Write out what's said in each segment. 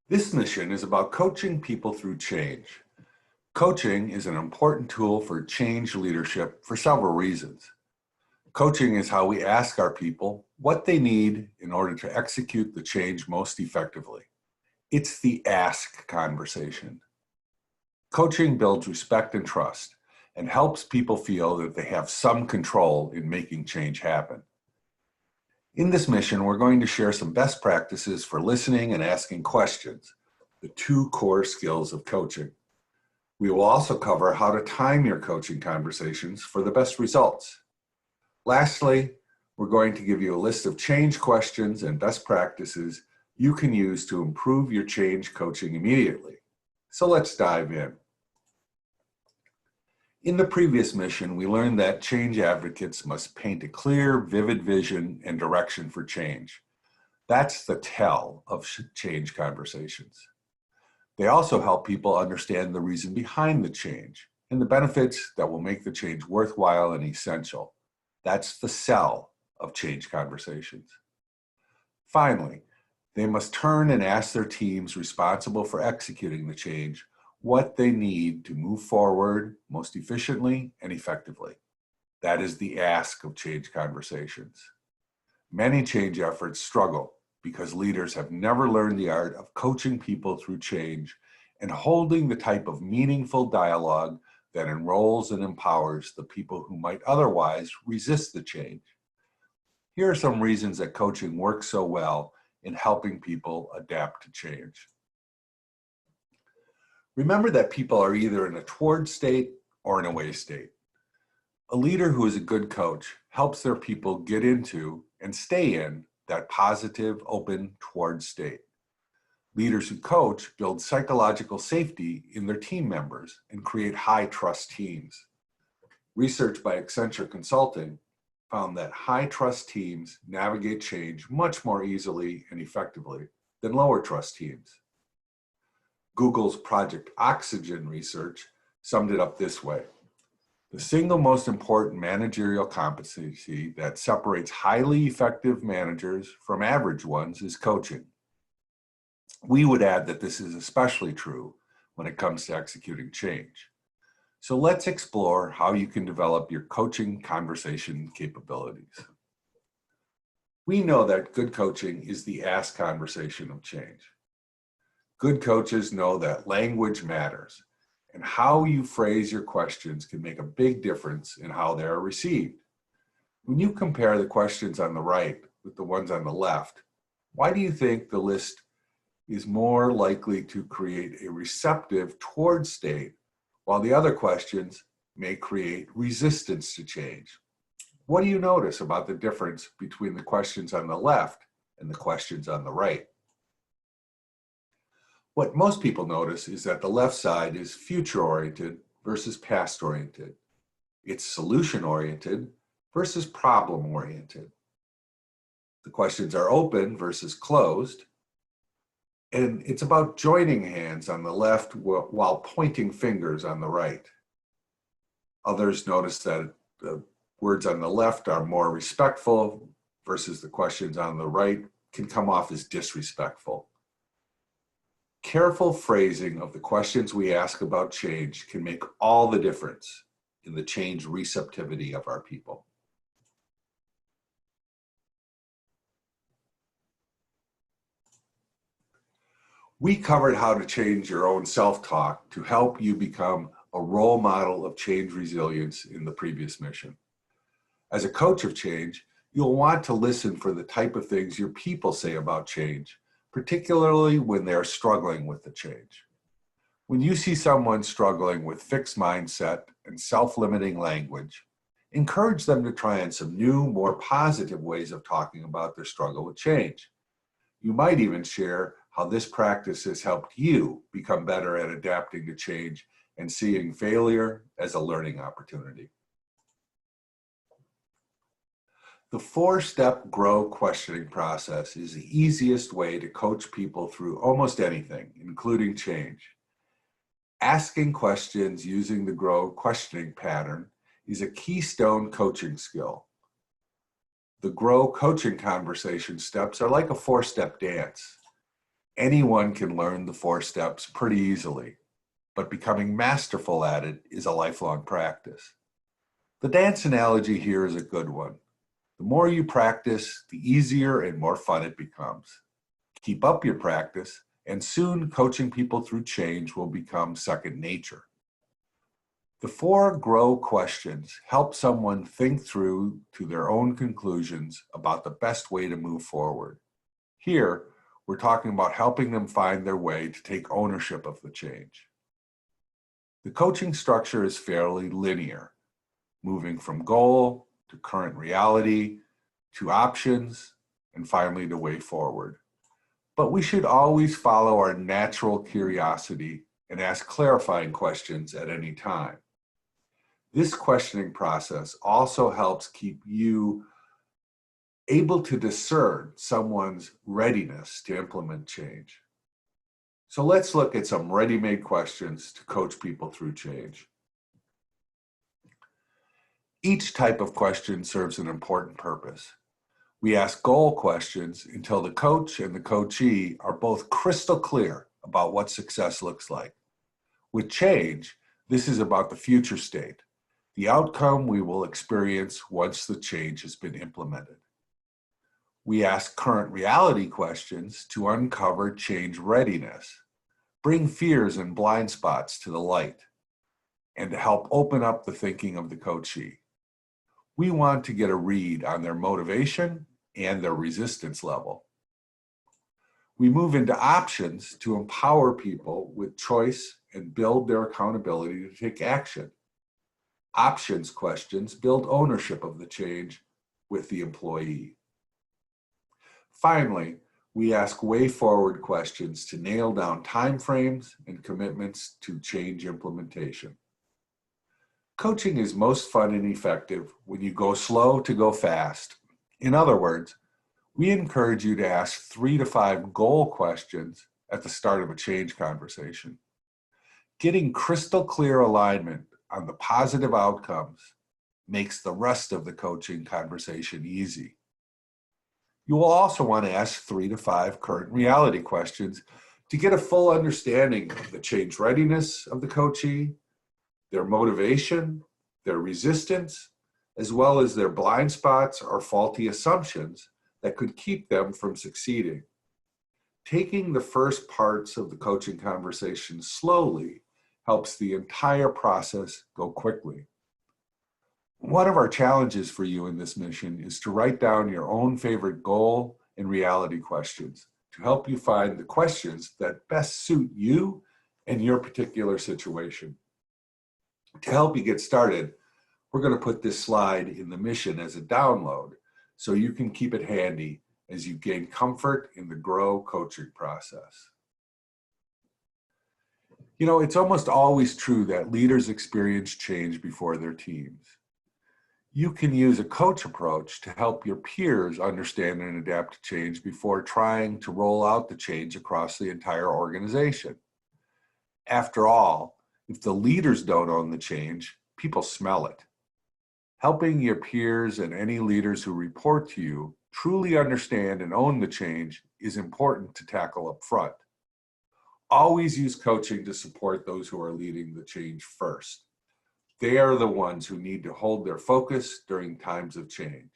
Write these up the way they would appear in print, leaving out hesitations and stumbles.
This mission is about coaching people through change. Coaching is an important tool for change leadership for several reasons. Coaching is how we ask our people what they need in order to execute the change most effectively. It's the ask conversation. Coaching builds respect and trust and helps people feel that they have some control in making change happen. In this mission, we're going to share some best practices for listening and asking questions, the two core skills of coaching. We will also cover how to time your coaching conversations for the best results. Lastly, we're going to give you a list of change questions and best practices you can use to improve your change coaching immediately. So let's dive in. In the previous mission, we learned that change advocates must paint a clear, vivid vision and direction for change. That's the tell of change conversations. They also help people understand the reason behind the change and the benefits that will make the change worthwhile and essential. That's the sell of change conversations. Finally, they must turn and ask their teams responsible for executing the change what they need to move forward most efficiently and effectively. That is the ask of change conversations. Many change efforts struggle because leaders have never learned the art of coaching people through change and holding the type of meaningful dialogue that enrolls and empowers the people who might otherwise resist the change. Here are some reasons that coaching works so well in helping people adapt to change. Remember that people are either in a toward state or an away state. A leader who is a good coach helps their people get into and stay in that positive, open, toward state. Leaders who coach build psychological safety in their team members and create high trust teams. Research by Accenture Consulting found that high trust teams navigate change much more easily and effectively than lower trust teams. Google's Project Oxygen research summed it up this way. The single most important managerial competency that separates highly effective managers from average ones is coaching. We would add that this is especially true when it comes to executing change. So let's explore how you can develop your coaching conversation capabilities. We know that good coaching is the ask conversation of change. Good coaches know that language matters, and how you phrase your questions can make a big difference in how they are received. When you compare the questions on the right with the ones on the left, why do you think the list is more likely to create a receptive toward state, while the other questions may create resistance to change? What do you notice about the difference between the questions on the left and the questions on the right? What most people notice is that the left side is future-oriented versus past-oriented. It's solution-oriented versus problem-oriented. The questions are open versus closed, and it's about joining hands on the left while pointing fingers on the right. Others notice that the words on the left are more respectful versus the questions on the right can come off as disrespectful. Careful phrasing of the questions we ask about change can make all the difference in the change receptivity of our people. We covered how to change your own self-talk to help you become a role model of change resilience in the previous mission. As a coach of change, you'll want to listen for the type of things your people say about change, particularly when they're struggling with the change. When you see someone struggling with fixed mindset and self-limiting language, encourage them to try on some new, more positive ways of talking about their struggle with change. You might even share how this practice has helped you become better at adapting to change and seeing failure as a learning opportunity. The four-step GROW questioning process is the easiest way to coach people through almost anything, including change. Asking questions using the GROW questioning pattern is a keystone coaching skill. The GROW coaching conversation steps are like a four-step dance. Anyone can learn the 4 steps pretty easily, but becoming masterful at it is a lifelong practice. The dance analogy here is a good one. The more you practice, the easier and more fun it becomes. Keep up your practice, and soon coaching people through change will become second nature. The 4 GROW questions help someone think through to their own conclusions about the best way to move forward. Here, we're talking about helping them find their way to take ownership of the change. The coaching structure is fairly linear, moving from goal to current reality to options and finally the way forward. But we should always follow our natural curiosity and ask clarifying questions at any time. This questioning process also helps keep you able to discern someone's readiness to implement change. So let's look at some ready-made questions to coach people through change. Each type of question serves an important purpose. We ask goal questions until the coach and the coachee are both crystal clear about what success looks like. With change, this is about the future state, the outcome we will experience once the change has been implemented. We ask current reality questions to uncover change readiness, bring fears and blind spots to the light, and to help open up the thinking of the coachee. We want to get a read on their motivation and their resistance level. We move into options to empower people with choice and build their accountability to take action. Options questions build ownership of the change with the employee. Finally, we ask way forward questions to nail down timeframes and commitments to change implementation. Coaching is most fun and effective when you go slow to go fast. In other words, we encourage you to ask 3 to 5 goal questions at the start of a change conversation. Getting crystal clear alignment on the positive outcomes makes the rest of the coaching conversation easy. You will also want to ask 3 to 5 current reality questions to get a full understanding of the change readiness of the coachee, their motivation, their resistance, as well as their blind spots or faulty assumptions that could keep them from succeeding. Taking the first parts of the coaching conversation slowly helps the entire process go quickly. One of our challenges for you in this mission is to write down your own favorite goal and reality questions to help you find the questions that best suit you and your particular situation. To help you get started, we're going to put this slide in the mission as a download so you can keep it handy as you gain comfort in the GROW coaching process. You know, it's almost always true that leaders experience change before their teams. You can use a coach approach to help your peers understand and adapt to change before trying to roll out the change across the entire organization. After all, if the leaders don't own the change, people smell it. Helping your peers and any leaders who report to you truly understand and own the change is important to tackle up front. Always use coaching to support those who are leading the change first. They are the ones who need to hold their focus during times of change.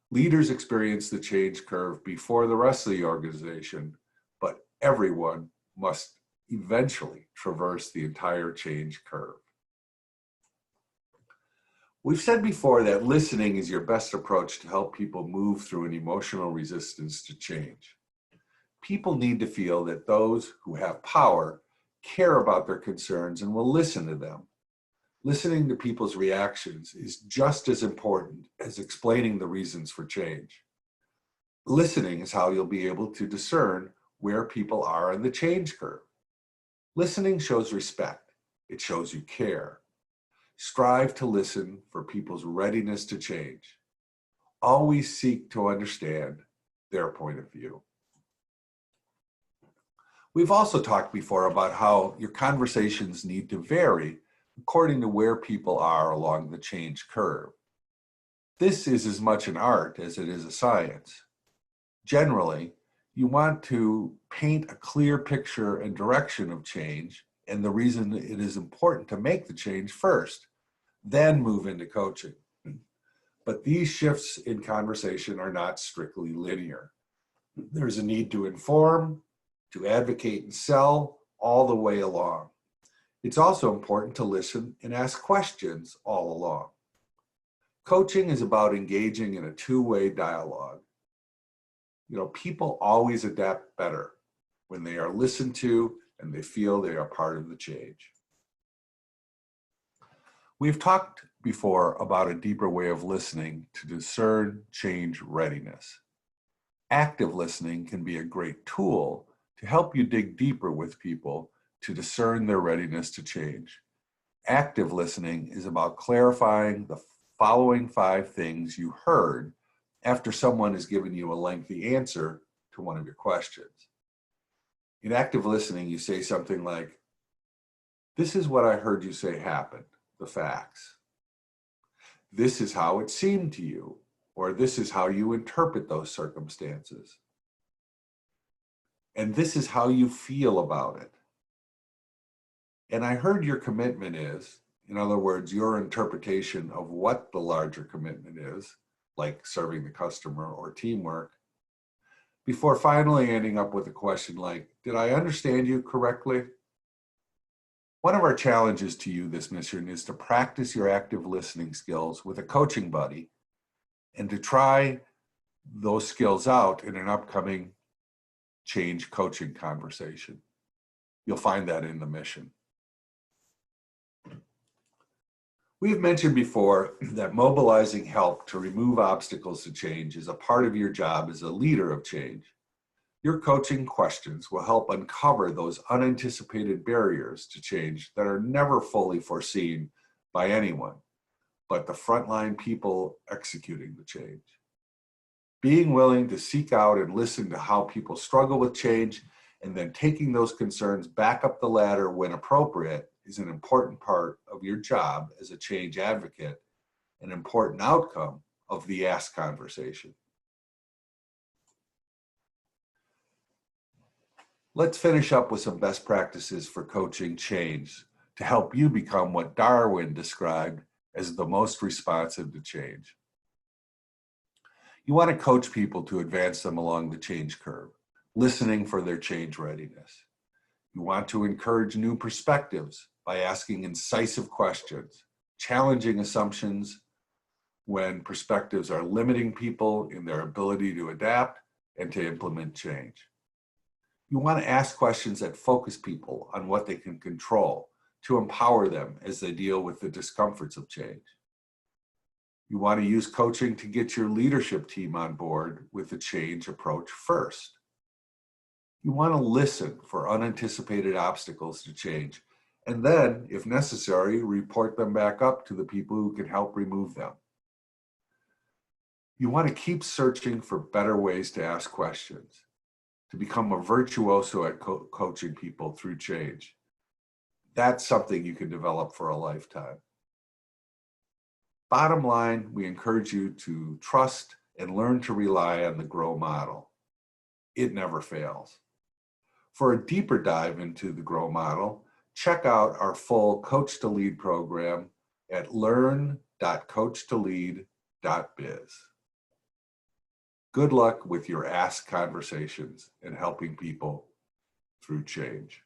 Leaders experience the change curve before the rest of the organization, but everyone must eventually traverse the entire change curve. We've said before that listening is your best approach to help people move through an emotional resistance to change. People need to feel that those who have power care about their concerns and will listen to them. Listening to people's reactions is just as important as explaining the reasons for change. Listening is how you'll be able to discern where people are in the change curve. Listening shows respect. It shows you care. Strive to listen for people's readiness to change. Always seek to understand their point of view. We've also talked before about how your conversations need to vary according to where people are along the change curve. This is as much an art as it is a science. Generally, You want to paint a clear picture and direction of change and the reason it is important to make the change first, then move into coaching. But these shifts in conversation are not strictly linear. There's a need to inform, to advocate and sell all the way along. It's also important to listen and ask questions all along. Coaching is about engaging in a two-way dialogue. People always adapt better when they are listened to and they feel they are part of the change. We've talked before about a deeper way of listening to discern change readiness. Active listening can be a great tool to help you dig deeper with people to discern their readiness to change. Active listening is about clarifying the following 5 things you heard after someone has given you a lengthy answer to one of your questions. In active listening, you say something like, "This is what I heard you say happened, the facts. This is how it seemed to you," or "this is how you interpret those circumstances. And this is how you feel about it. And I heard your commitment is," in other words, your interpretation of what the larger commitment is, like serving the customer or teamwork, before finally ending up with a question like, "Did I understand you correctly?" One of our challenges to you this mission is to practice your active listening skills with a coaching buddy and to try those skills out in an upcoming change coaching conversation. You'll find that in the mission. We've mentioned before that mobilizing help to remove obstacles to change is a part of your job as a leader of change. Your coaching questions will help uncover those unanticipated barriers to change that are never fully foreseen by anyone, but the frontline people executing the change. Being willing to seek out and listen to how people struggle with change and then taking those concerns back up the ladder when appropriate is an important part of your job as a change advocate, an important outcome of the Ask conversation. Let's finish up with some best practices for coaching change to help you become what Darwin described as the most responsive to change. You want to coach people to advance them along the change curve, listening for their change readiness. You want to encourage new perspectives by asking incisive questions, challenging assumptions when perspectives are limiting people in their ability to adapt and to implement change. You want to ask questions that focus people on what they can control to empower them as they deal with the discomforts of change. You want to use coaching to get your leadership team on board with the change approach first. You want to listen for unanticipated obstacles to change, and then, if necessary, report them back up to the people who can help remove them. You want to keep searching for better ways to ask questions, to become a virtuoso at coaching people through change. That's something you can develop for a lifetime. Bottom line, we encourage you to trust and learn to rely on the GROW model. It never fails. For a deeper dive into the GROW model, check out our full Coach to Lead program at learn.coachtolead.biz. Good luck with your Ask conversations and helping people through change.